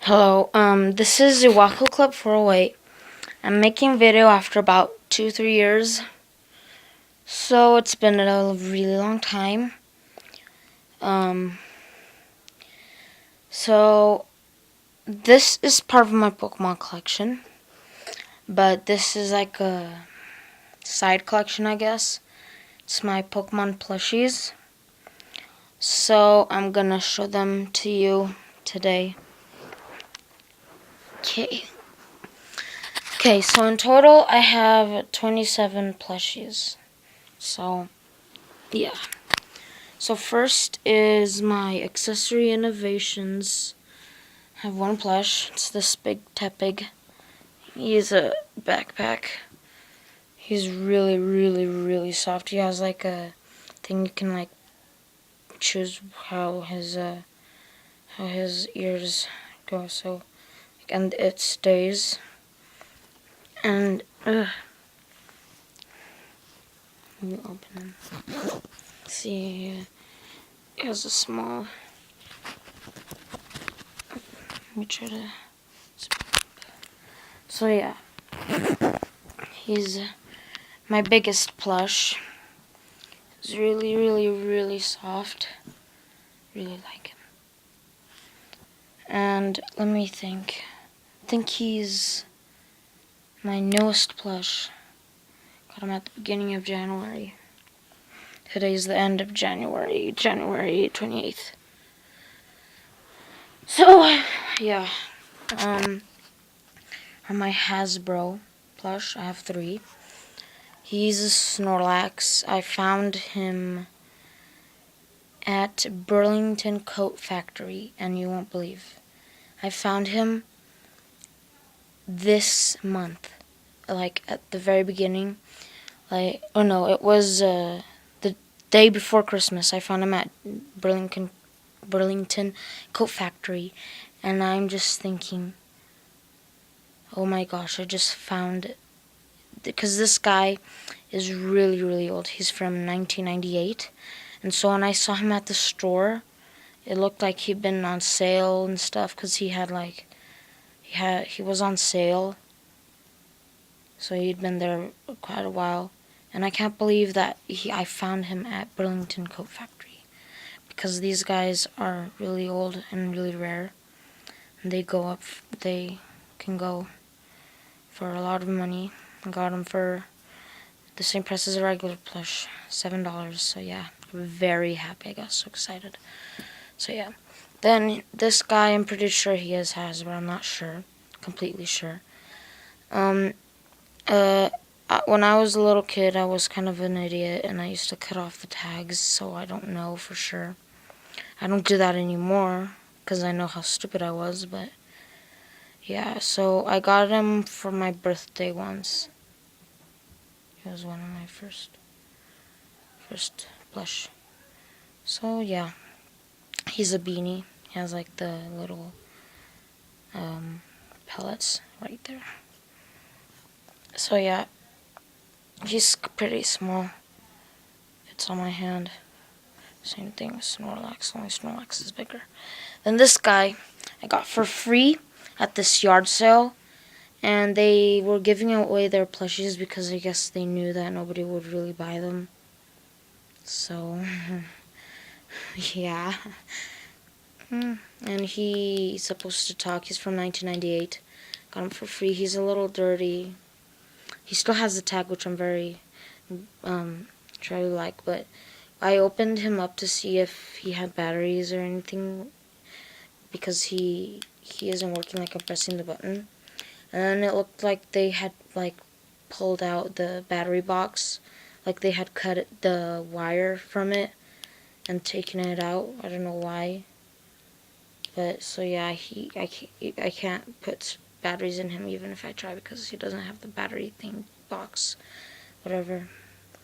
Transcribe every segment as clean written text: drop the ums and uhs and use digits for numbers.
Hello, this is Iwako Club 408. I'm making a video after about 2-3 years. So it's been a really long time. So this is part of my Pokemon collection. But this is like a side collection, I guess. It's my Pokemon plushies. So I'm gonna show them to you today. Okay, so in total I have 27 plushies. So, yeah. So first is my accessory innovations. I have one plush. It's this big Tepig. He's a backpack. He's really, really, really soft. He has like a thing you can like choose how his ears go. So, and it stays. And let me open him. See, he has a small. Let me try to. So yeah, he's my biggest plush. He's really, really, really soft. Really like him. And let me think. I think he's my newest plush. Got him at the beginning of January. Today's the end of January, January 28th. So, yeah. On my Hasbro plush, I have 3. He's a Snorlax. I found him at Burlington Coat Factory, and you won't believe. I found him this month, like at the very beginning. It was the day before Christmas. I found him at Burlington Coat Factory, and I'm just thinking, oh my gosh, I just found it. Because this guy is really, really old. He's from 1998. And so when I saw him at the store, it looked like he'd been on sale and stuff because he was on sale. So he'd been there quite a while. And I can't believe that I found him at Burlington Coat Factory. Because these guys are really old and really rare. And they can go for a lot of money. I got them for the same price as a regular plush, $7. So yeah, I'm very happy. I got so excited. So yeah. Then this guy, I'm pretty sure he has Hasbro. I'm not sure, completely sure. When I was a little kid, I was kind of an idiot, and I used to cut off the tags, so I don't know for sure. I don't do that anymore because I know how stupid I was, but yeah. So I got him for my birthday once. It was one of my first plush. So yeah, he's a beanie. He has like the little pellets right there. So yeah, he's pretty small. Fits on my hand. Same thing with Snorlax, only Snorlax is bigger. Then this guy I got for free at this yard sale. And they were giving away their plushies because I guess they knew that nobody would really buy them. So, yeah. And he's supposed to talk. He's from 1998. Got him for free. He's a little dirty. He still has the tag, which I'm very try to like. But I opened him up to see if he had batteries or anything because he isn't working like I'm pressing the button. And it looked like they had pulled out the battery box, like they had cut the wire from it and taken it out. I don't know why, but so yeah, I can't put batteries in him even if I try because he doesn't have the battery thing box, whatever.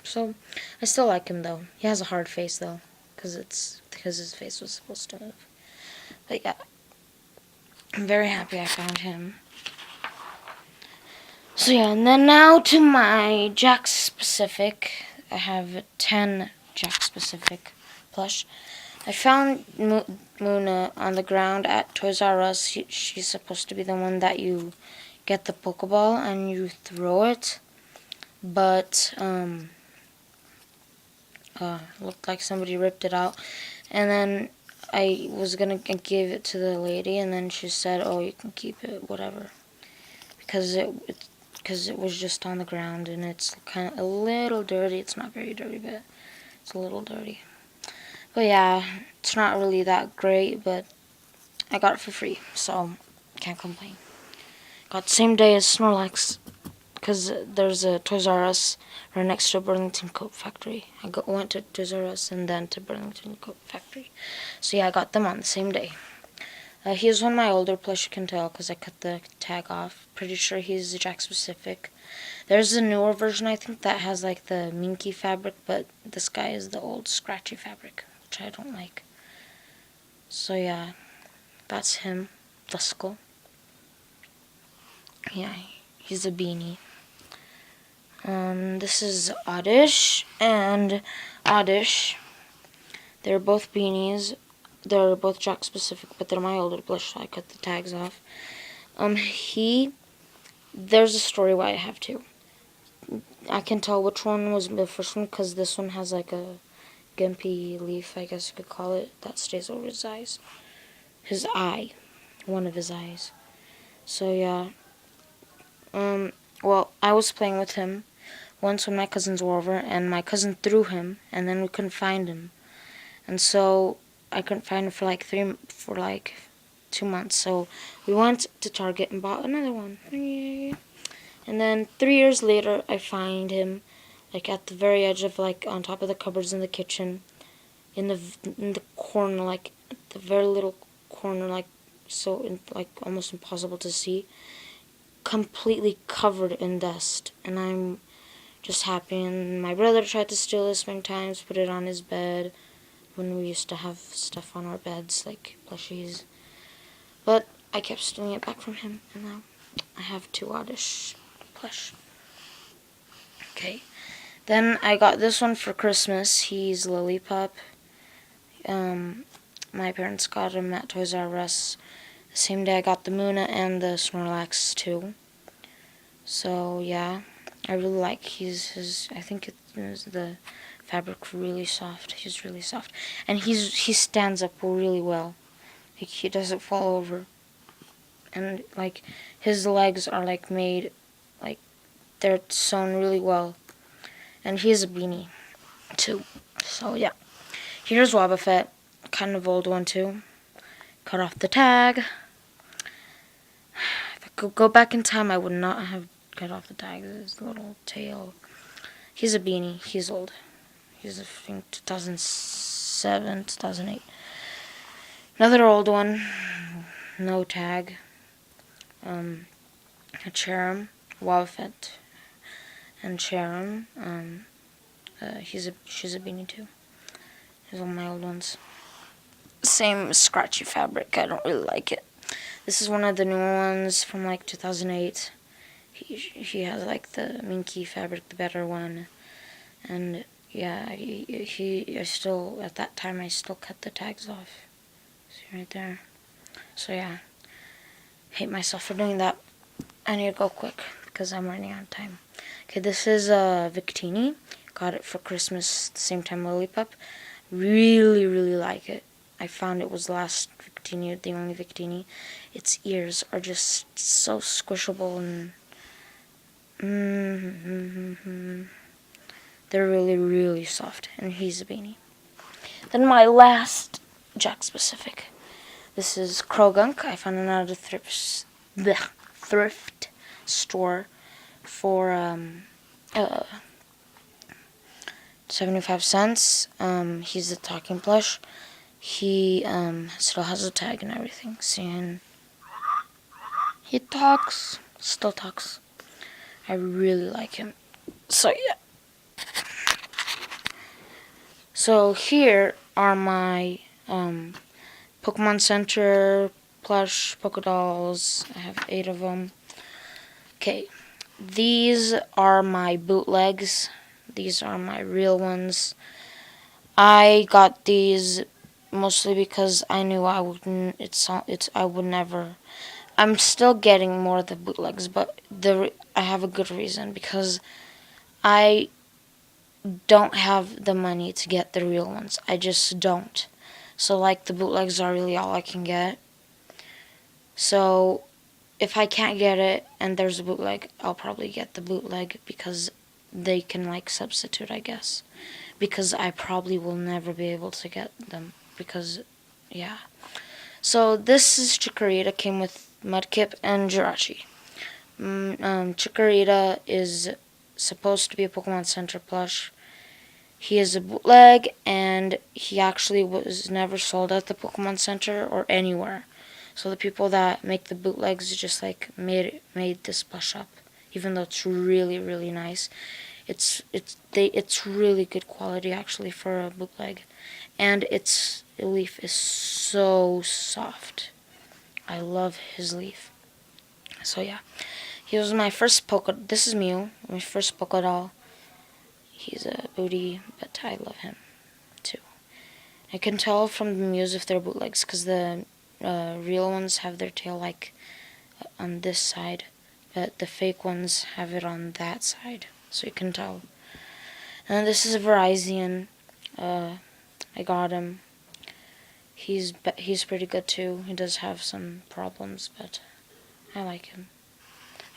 So I still like him though. He has a hard face though, because his face was supposed to move. But yeah, I'm very happy I found him. So yeah, and then now to my Jax Specific. I have 10 Jax Specific plush. I found Muna on the ground at Toys R Us. She's supposed to be the one that you get the Pokeball and you throw it, but looked like somebody ripped it out. And then I was gonna give it to the lady, and then she said, "Oh, you can keep it, whatever," because it was just on the ground and it's kind of a little dirty. It's not very dirty, but it's a little dirty. But yeah, it's not really that great, but I got it for free, so can't complain. Got the same day as Snorlax, because there's a Toys R Us right next to Burlington Coat Factory. Went to Toys R Us and then to Burlington Coat Factory. So yeah, I got them on the same day. He's one of my older plush, you can tell, because I cut the tag off. Pretty sure he's Jack specific. There's a newer version, I think, that has like the minky fabric, but this guy is the old scratchy fabric, which I don't like. So yeah, that's him, Duskull. Yeah, he's a beanie. This is Oddish and Oddish. They're both beanies. They're both Jack specific, but they're my older blush, so I cut the tags off. There's a story why I have two. I can tell which one was the first one because this one has like a gimpy leaf, I guess you could call it, that stays over his eyes. His eye. One of his eyes. So yeah. Well, I was playing with him once when my cousins were over, and my cousin threw him, and then we couldn't find him. And so I couldn't find him for like 2 months. So we went to Target and bought another one. Yay. And then 3 years later, I find him, like at the very edge of, like on top of the cupboards in the kitchen, in the corner, like the very little corner, like like almost impossible to see, completely covered in dust. And I'm just happy. And my brother tried to steal this many times, put it on his bed when we used to have stuff on our beds, like plushies. But I kept stealing it back from him, and now I have two Oddish plush. Okay. Then I got this one for Christmas. He's Lillipup. My parents got him at Toys R Us. The same day I got the Muna and the Snorlax too. So yeah, I really like his. I think the fabric really soft. He's really soft, and he stands up really well. Like, he doesn't fall over, and like his legs are like made, like they're sewn really well, and he's a beanie too. So yeah, here's Wobbuffet, kind of old one too. Cut off the tag. If I could go back in time, I would not have cut off the tag. His little tail. He's a beanie. He's old. He's, I think, 2007, 2008. Another old one. No tag. A Cherim. Wobbuffet. And Cherim. She's a beanie too. These are my old ones. Same scratchy fabric. I don't really like it. This is one of the newer ones from like 2008. He has like the minky fabric, the better one. And yeah, I still, at that time, I still cut the tags off. See right there. So yeah, hate myself for doing that. I need to go quick because I'm running out of time. Okay, this is Victini. Got it for Christmas, the same time Lillipup. Really, really like it. I found it was the last Victini, the only Victini. Its ears are just so squishable and they're really, really soft, and he's a beanie. Then my last Jack specific. This is Krogunk. I found it at a thrift store for 75 cents. He's a talking plush. He still has a tag and everything. Seeing he talks, still talks. I really like him. So yeah. So here are my Pokemon Center plush Pokedolls. I have 8 of them. Okay, these are my bootlegs. These are my real ones. I got these mostly because I knew I wouldn't. I would never. I'm still getting more of the bootlegs, but I have a good reason because I don't have the money to get the real ones. I just don't. So like the bootlegs are really all I can get. So if I can't get it and there's a bootleg, I'll probably get the bootleg because they can like substitute, I guess. Because I probably will never be able to get them because yeah. So this is Chikorita, came with Mudkip and Jirachi. Chikorita is supposed to be a Pokemon Center plush. He is a bootleg, and he actually was never sold at the Pokemon Center or anywhere. So the people that make the bootlegs just like made this plush up, even though it's really really nice. It's really good quality actually for a bootleg, and its leaf is so soft. I love his leaf. So yeah, he was my first This is Mew, my first Poké doll. He's a booty, but I love him too. I can tell from the Mews if they're bootlegs because the real ones have their tail like on this side, but the fake ones have it on that side, so you can tell. And this is a Verizon. I got him. He's pretty good too. He does have some problems, but I like him.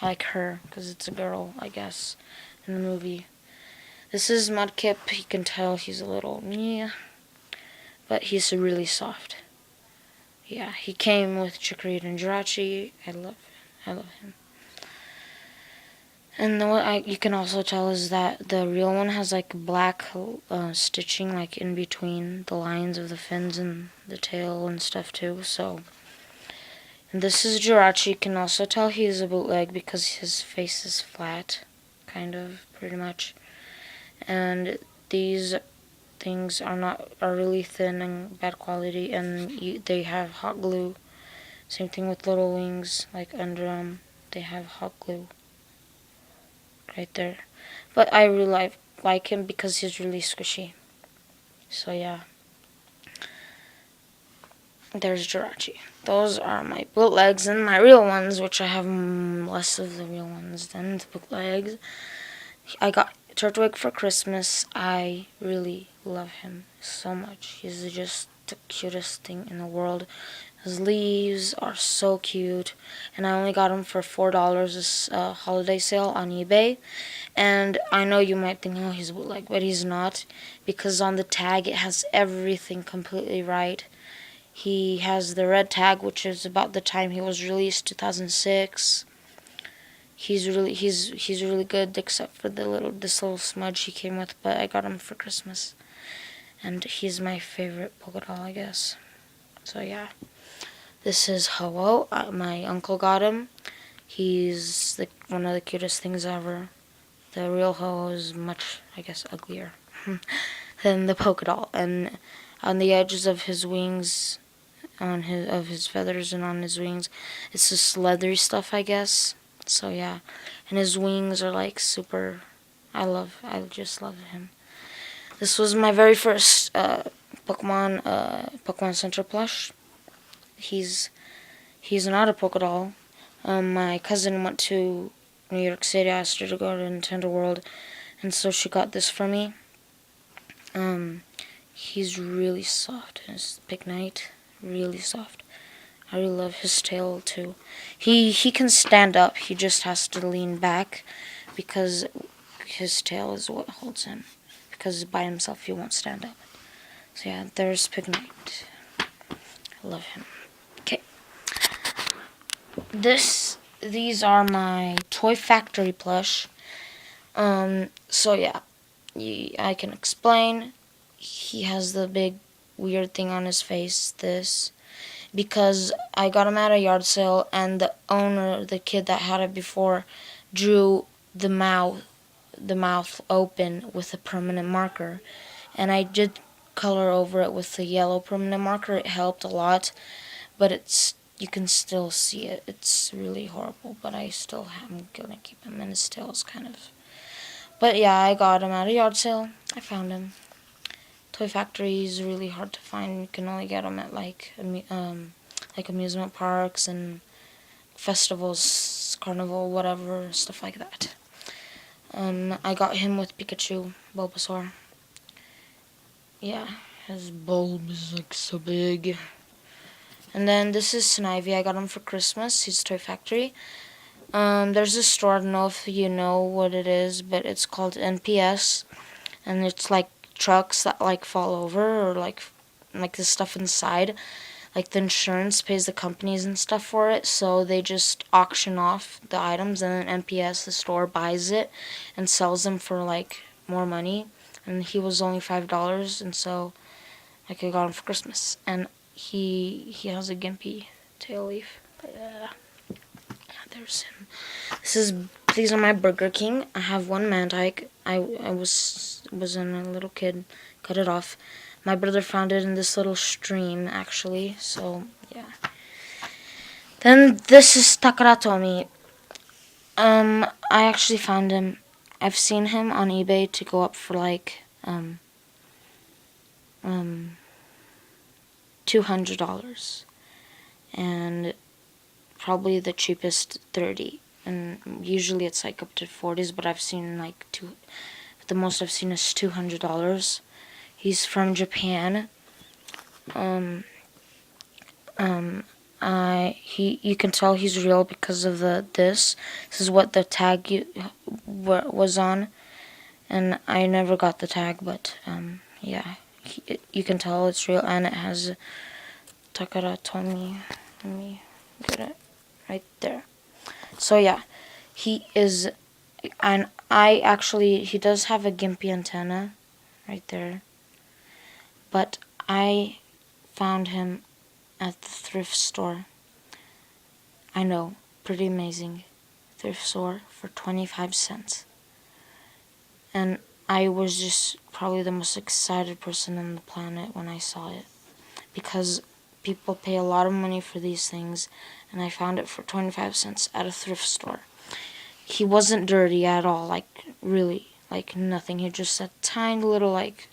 I like her because it's a girl, I guess, in the movie. This is Mudkip. You can tell he's a little but he's really soft. Yeah, he came with Chikorita and Jirachi. I love him. And what you can also tell is that the real one has like black stitching like in between the lines of the fins and the tail and stuff too. So, and this is Jirachi. You can also tell he's a bootleg because his face is flat, kind of, pretty much. And these things are really thin and bad quality, and they have hot glue. Same thing with little wings, like under them, they have hot glue right there. But I really like him because he's really squishy. So yeah, there's Jirachi. Those are my bootlegs and my real ones, which I have less of the real ones than the bootlegs. I got Turtwig for Christmas. I really love him so much. He's just the cutest thing in the world. His leaves are so cute, and I only got him for $4 this holiday sale on eBay. And I know you might think, oh, he's a bootleg, but he's not, because on the tag it has everything completely right. He has the red tag, which is about the time he was released, 2006. He's really good, except for this little smudge he came with, but I got him for Christmas, and he's my favorite Poké doll, I guess. So yeah, this is Ho-Oh. My uncle got him. He's one of the cutest things ever. The real Ho-Oh is much, I guess, uglier than the Poké doll, and on the edges of his wings, of his feathers and on his wings, it's just leathery stuff, I guess. So yeah, and his wings are like super. I just love him. This was my very first Pokemon Center plush. He's not a Poké doll. My cousin went to New York City. I asked her to go to Nintendo World, and so she got this for me. He's really soft. His Big Knight, really soft. I really love his tail too. He can stand up. He just has to lean back because his tail is what holds him. Because by himself he won't stand up. So yeah, there's Big Knight. I love him. Okay. These are my Toy Factory plush. So yeah, I can explain. He has the big weird thing on his face. Because I got him at a yard sale, and the owner, the kid that had it before, drew the mouth open with a permanent marker, and I did color over it with the yellow permanent marker. It helped a lot, but you can still see it. It's really horrible, but I'm gonna keep him, and his tail is kind of. But yeah, I got him at a yard sale. I found him. Toy Factory is really hard to find. You can only get them at like amusement parks and festivals, carnival, whatever, stuff like that. I got him with Pikachu, Bulbasaur. Yeah, his bulb is like so big. And then this is Snivy. I got him for Christmas. He's Toy Factory. There's a store. I don't know if you know what it is, but it's called NPS, and it's like trucks that like fall over or like the stuff inside. Like the insurance pays the companies and stuff for it, so they just auction off the items, and then NPS, the store, buys it and sells them for like more money. And he was only $5, and so like I got him for Christmas, and he has a gimpy tail leaf. But, there's him. These are my Burger King. I have one Mandike. I was in a little kid, cut it off. My brother found it in this little stream, actually. So yeah. Then this is Takaratomi. I actually found him. I've seen him on eBay to go up for like $200, and probably the cheapest 30, and usually it's like up to 40s, but I've seen like the most I've seen is $200. He's from Japan. You can tell he's real because of this is what the tag was on, and I never got the tag, but yeah, you can tell it's real, and it has Takara Tomi. Let me get it right there. So yeah, he is, and he does have a gimpy antenna right there, but I found him at the thrift store. I know, pretty amazing thrift store for 25 cents. And I was just probably the most excited person on the planet when I saw it, because people pay a lot of money for these things, and I found it for 25 cents at a thrift store. He wasn't dirty at all, like really, like nothing. He just a tiny little like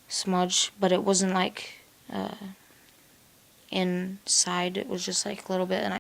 smudge, but it wasn't like inside. It was just like a little bit, and